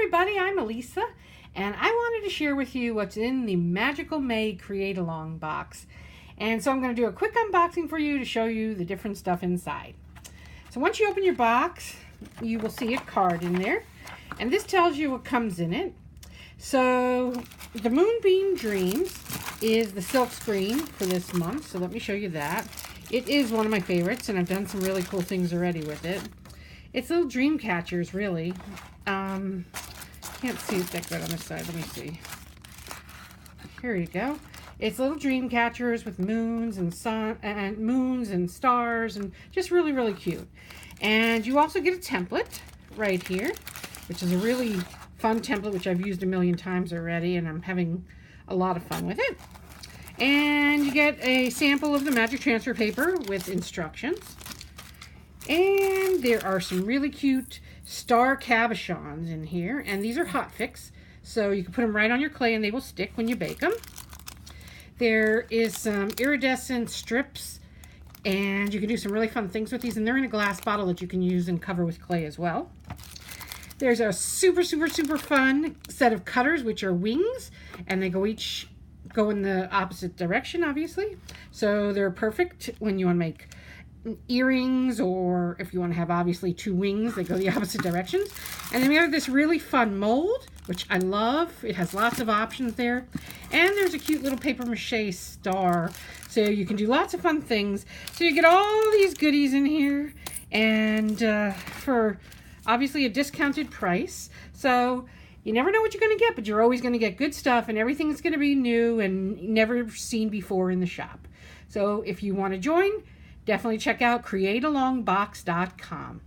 everybody, I'm Elisa, and I wanted to share with you what's in the Magical May Create Along box. And so I'm going to do a quick unboxing for you to show you the different stuff inside. So once you open your box, you will see a card in there, and this tells you what comes in it. So the Moonbeam Dreams is the silk screen for this month, so let me show you that. It is one of my favorites, and I've done some really cool things already with it. It's little dream catchers, really. Can't see it that good on this side. Let me see. Here you go. It's little dream catchers with moons and sun and moons and stars, and just really, really cute. And you also get a template right here, which is a really fun template, which I've used a million times already, and I'm having a lot of fun with it. And you get a sample of the magic transfer paper with instructions. And there are some really cute star cabochons in here, and these are hot fix, so you can put them right on your clay and they will stick when you bake them. There is some iridescent strips, and you can do some really fun things with these, and they're in a glass bottle that you can use and cover with clay as well. There's a super fun set of cutters, which are wings, and they each go in the opposite direction, obviously. So they're perfect when you want to make earrings, or if you want to have obviously two wings that go the opposite directions. And then we have this really fun mold, which I love. It has lots of options there. And there's a cute little paper mache star, so you can do lots of fun things. So you get all these goodies in here, and for obviously a discounted price. So you never know what you're going to get, but you're always going to get good stuff, and everything's going to be new and never seen before in the shop. So if you want to join, definitely check out createalongbox.com.